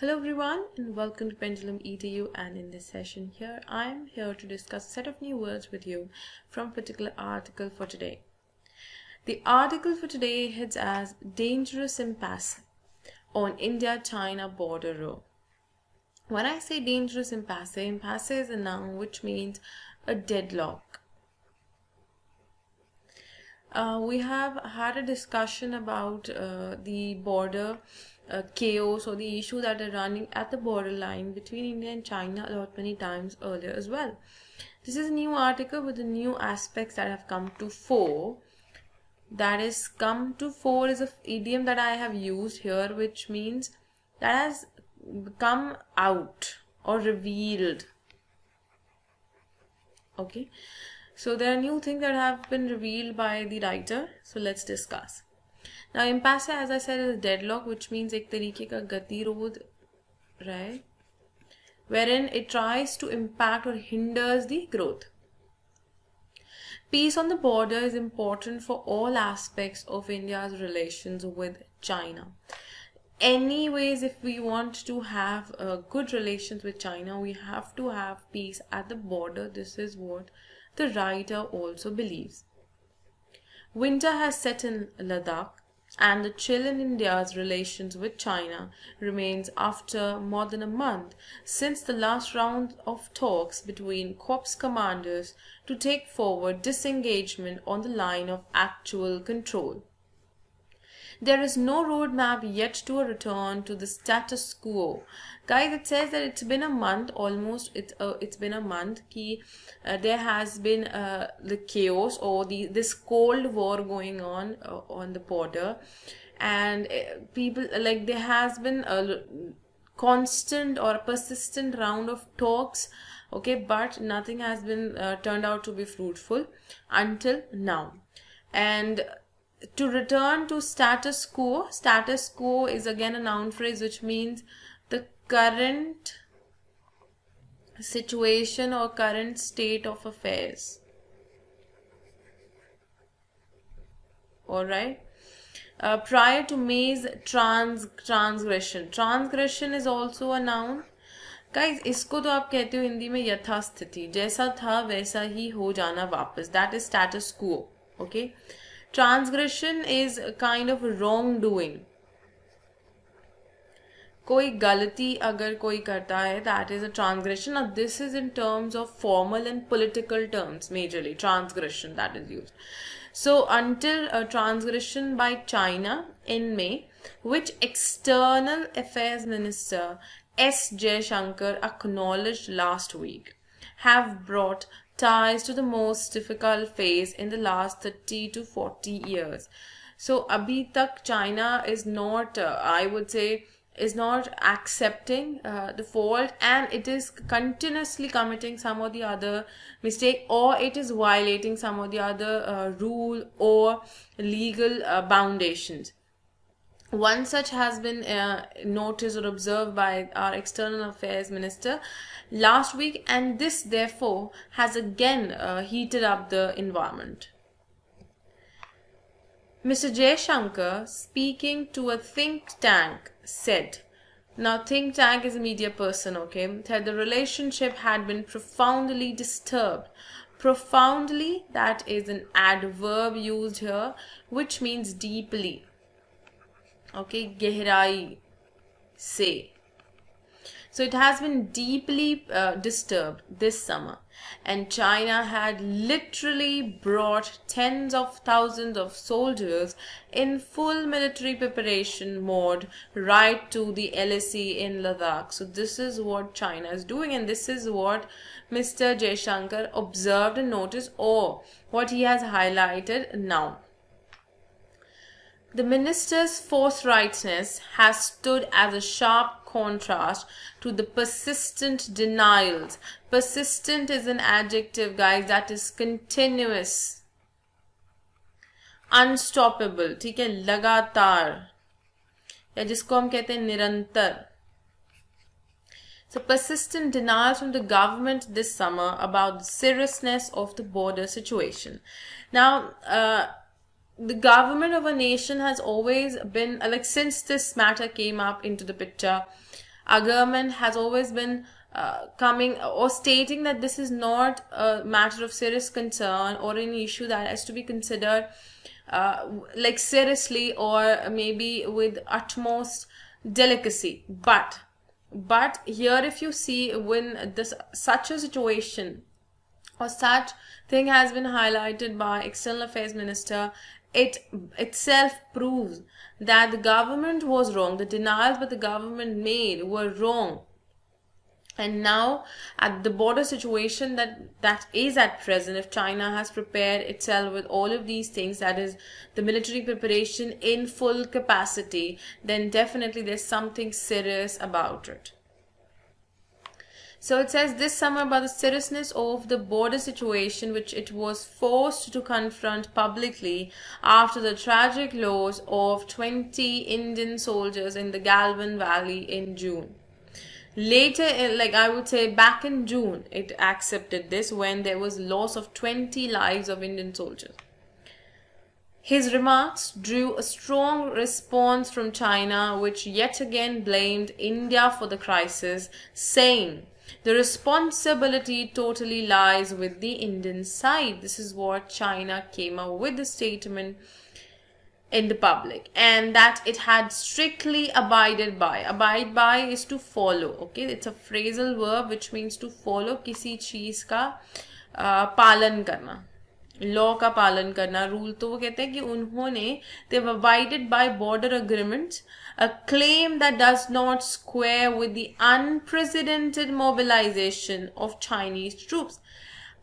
Hello everyone and welcome to PendulumEdu, and in this session here I am here to discuss a set of new words with you from a particular article for today. The article for today heads as dangerous impasse on India-China border row. When I say dangerous impasse, impasse is a noun which means a deadlock. We have had a discussion about the border chaos or the issue that are running at the borderline between India and China a lot many times earlier as well. This is a new article with the new aspects that have come to fore. That is, come to fore is an idiom that I have used here, which means that has come out or revealed. Okay. So there are new things that have been revealed by the writer. So let's discuss. Now impasse, as I said, is a deadlock, which means ek tarike ka gatirodh, right? Wherein it tries to impact or hinders the growth. Peace on the border is important for all aspects of India's relations with China. Anyways, if we want to have good relations with China, we have to have peace at the border. This is what the writer also believes. Winter has set in Ladakh, and the chill in India's relations with China remains after more than a month since the last round of talks between corps commanders to take forward disengagement on the line of actual control. There is no roadmap yet to a return to the status quo. Guys, it says that it's been a month, almost. It's been a month. There has been the chaos or this cold war going on the border, and people there has been a constant or persistent round of talks. Okay, but nothing has been turned out to be fruitful until now, and to return to status quo. Status quo is again a noun phrase which means the current situation or current state of affairs. Alright. Prior to May's transgression. Transgression is also a noun. Guys, इसको तो आप कहते हो हिंदी में यथास्थिति, जैसा था वैसा ही हो जाना वापस. That is status quo. Okay. Transgression is a kind of wrongdoing. कोई गलती अगर कोई करता है, that is a transgression. Now this is in terms of formal and political terms, majorly transgression that is used. So until a transgression by China in May, which External Affairs Minister S. Jaishankar acknowledged last week, have brought ties to the most difficult phase in the last 30 to 40 years. So abhi tak China is not, I would say, is not accepting the fault, and it is continuously committing some or the other mistake, or it is violating some or the other rule or legal foundations. One such has been noticed or observed by our External Affairs Minister last week, and this therefore has again heated up the environment. Mr. Jaishankar, speaking to a think tank, said, now think tank is a media person, okay, said the relationship had been profoundly disturbed. Profoundly, that is an adverb used here, which means deeply. Okay, gehrai se. So it has been deeply disturbed this summer, and China had literally brought tens of thousands of soldiers in full military preparation mode right to the LAC in Ladakh. So this is what China is doing, and this is what Mr. Jaishankar observed and noticed, or what he has highlighted now. The minister's forthrightness has stood as a sharp contrast to the persistent denials. Persistent is an adjective, guys, that is continuous, unstoppable, ठीक है, लगातार, या जिसको हम कहते हैं निरंतर. So persistent denials from the government this summer about the seriousness of the border situation. Now, the government of a nation has always been, like, since this matter came up into the picture, Our government has always been coming or stating that this is not a matter of serious concern or an issue that has to be considered like seriously or maybe with utmost delicacy. But here, if you see, when such a situation or such thing has been highlighted by External Affairs Minister, it itself proves that the government was wrong. The denials that the government made were wrong. And now, at the border situation that is at present, if China has prepared itself with all of these things, that is the military preparation in full capacity, then definitely there's something serious about it. So it says this summer about the seriousness of the border situation, which it was forced to confront publicly after the tragic loss of 20 Indian soldiers in the Galvan Valley in June. Later, like I would say back in June, it accepted this when there was loss of 20 lives of Indian soldiers. His remarks drew a strong response from China, which yet again blamed India for the crisis, saying the responsibility totally lies with the Indian side. This is what China came out with the statement in the public, and that it had strictly abided by. Abide by is to follow. Okay, it's a phrasal verb which means to follow. किसी चीज का पालन करना, law का पालन करना, rule. तो वो कहते हैं कि उन्होंने they've abided by border agreement, a claim that does not square with the unprecedented mobilization of Chinese troops.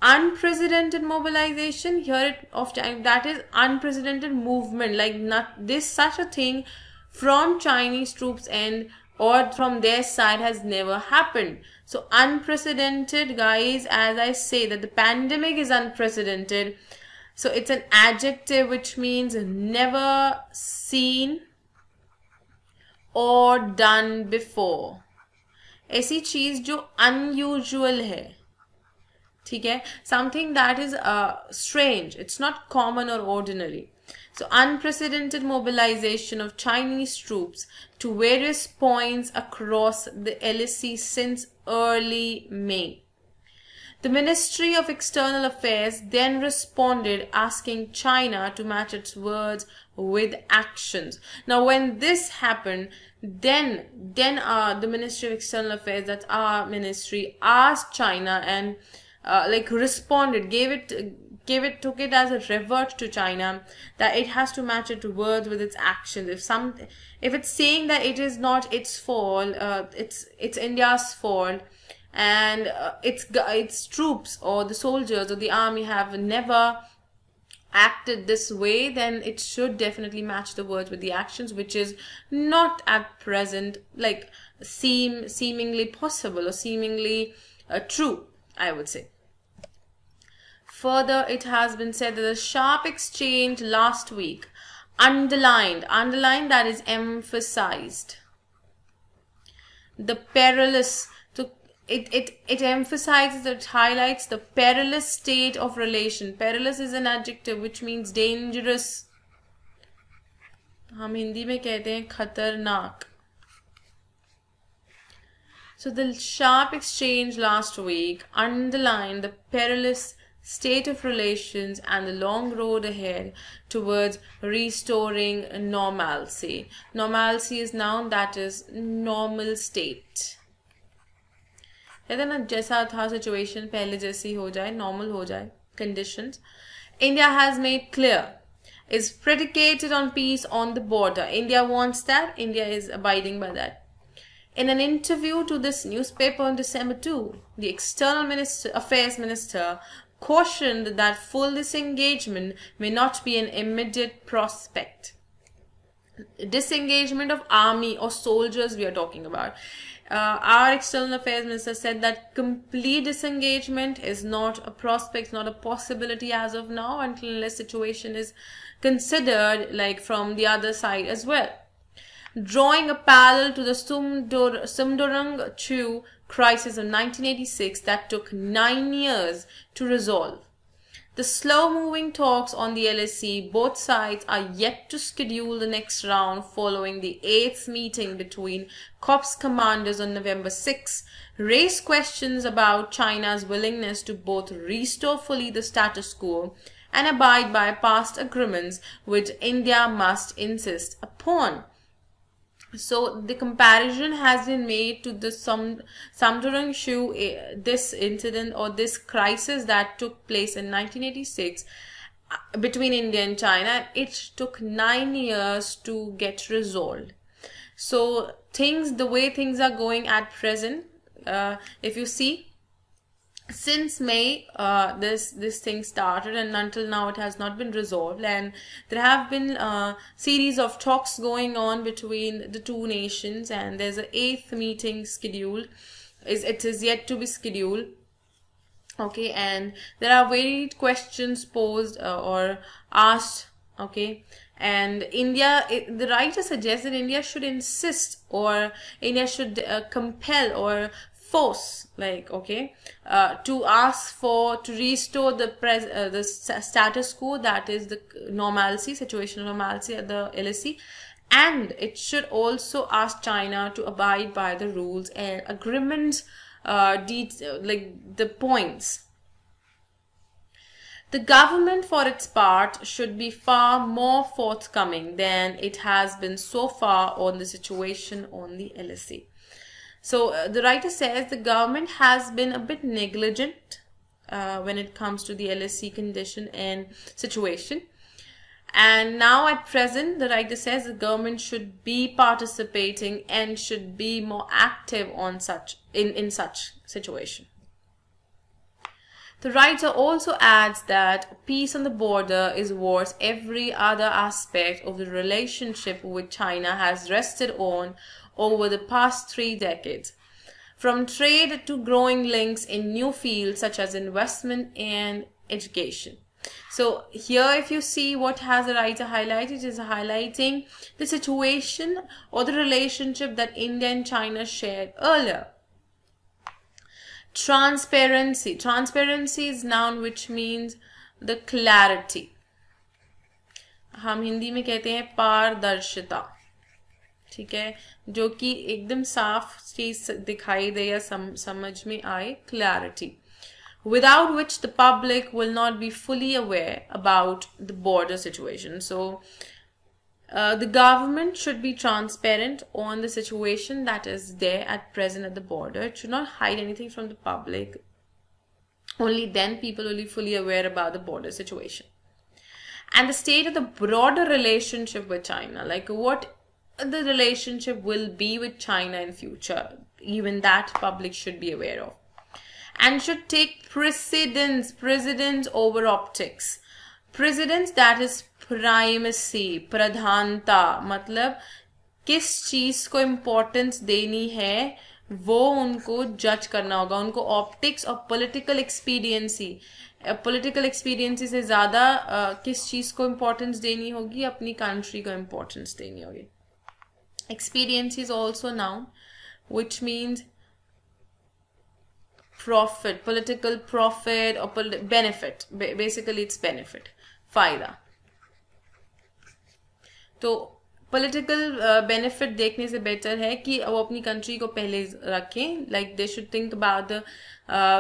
Unprecedented mobilization here of China, that is unprecedented movement, like not this such a thing from Chinese troops and or from their side has never happened. So unprecedented, guys, as I say that the pandemic is unprecedented, so it's an adjective which means never seen or done before. ऐसी चीज जो unusual है, ठीक है, something that is strange, it's not common or ordinary. So unprecedented mobilization of Chinese troops to various points across the LAC since early May. The Ministry of External Affairs then responded asking China to match its words with actions. Now when this happened, then the Ministry of External Affairs, that's our ministry, asked China and like responded, took it as a revert to China that it has to match its words with its actions. If it's saying that it is not its fault, it's India's fault, and its troops or the soldiers or the army have never acted this way, then it should definitely match the words with the actions, which is not at present like seemingly possible or seemingly true, I would say. Further, it has been said that the sharp exchange last week underlined, that is emphasized, the perilous, it emphasizes, it highlights the perilous state of relation. Perilous is an adjective which means dangerous. हम हिंदी में कहते हैं खतरनाक. So the sharp exchange last week underlined the perilous state of relations and the long road ahead towards restoring normalcy. Normalcy is noun, that is normal state. कहते ना जैसा था situation पहले जैसी हो जाए, normal हो जाए, conditions. India has made clear is predicated on peace on the border. India wants that. India is abiding by that. In an interview to this newspaper on December 2, the External Affairs Minister cautioned that full disengagement may not be an immediate prospect. Disengagement of army or soldiers we are talking about. Our External Affairs Minister said that complete disengagement is not a prospect, not a possibility as of now, until the situation is considered like from the other side as well. Drawing a parallel to the Sumdorong crisis of 1986 that took 9 years to resolve. The slow-moving talks on the LSE, both sides are yet to schedule the next round following the 8th meeting between Corps commanders on November 6, raise questions about China's willingness to both restore fully the status quo and abide by past agreements which India must insist upon. So the comparison has been made to the Samdurangshu, this incident or this crisis that took place in 1986 between India and China. It took 9 years to get resolved. So the way things are going at present, if you see, since May, this thing started, and until now it has not been resolved, and there have been a series of talks going on between the two nations, and there's an 8th meeting scheduled. It is yet to be scheduled. Okay, and there are varied questions posed or asked. Okay, and the writer suggests that India should insist, or India should compel or force, to ask to restore the status quo, that is the situational normalcy at the LSE, and it should also ask China to abide by the rules and agreements, the points. The government, for its part, should be far more forthcoming than it has been so far on the situation on the LSE. So the writer says the government has been a bit negligent when it comes to the LSE condition and situation. And now at present, the writer says the government should be participating and should be more active on in such situation. The writer also adds that peace on the border is what every other aspect of the relationship with China has rested on over the past 3 decades, from trade to growing links in new fields such as investment and education. So here, if you see what has the writer highlighted, is highlighting the situation or the relationship that India and China shared earlier. Transparency. Transparency is noun which means the clarity. हम हिंदी में कहते हैं पारदर्शिता, ठीक है, जो कि एकदम साफ चीज दिखाई दे या समझ में आए, clarity, without which the public will not be fully aware about the border situation. So the government should be transparent on the situation that is there at present at the border. It should not hide anything from the public. Only then people will be fully aware about the border situation. And the state of the broader relationship with China, like what the relationship will be with China in future, even that public should be aware of, and should take precedence over optics. Precedence, that is primacy, pradhanta, मतलब किस चीज को importance देनी है वो उनको जज करना होगा. उनको ऑप्टिक्स और पॉलिटिकल एक्सपीरियंसी से ज़्यादा किस चीज़ को इम्पोर्टेंस देनी होगी, अपनी कंट्री को इम्पोर्टेंस देनी होगी. Experience is also noun which means profit, political profit or benefit. Basically it's benefit, फायदा. तो political benefit देखने से better है कि वो अपनी country को पहले रखें. Like they should think about the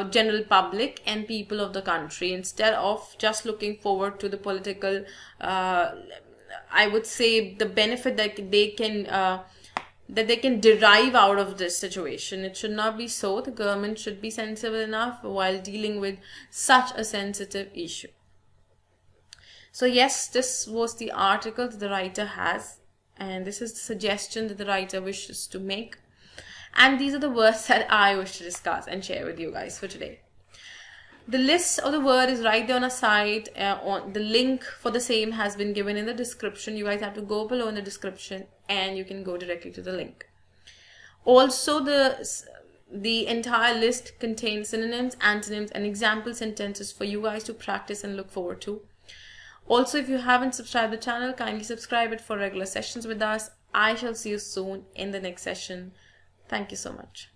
general public and people of the country instead of just looking forward to the political, I would say, the benefit that they can derive out of this situation. It should not be so. The government should be sensible enough while dealing with such a sensitive issue. So yes, this was the article that the writer has, and this is the suggestion that the writer wishes to make. And these are the words that I wish to discuss and share with you guys for today. The list of the word is right there on our site. The link for the same has been given in the description. You guys have to go below in the description and you can go directly to the link. Also, the entire list contains synonyms, antonyms, and example sentences for you guys to practice and look forward to. Also, if you haven't subscribed to the channel, kindly subscribe it for regular sessions with us. I shall see you soon in the next session. Thank you so much.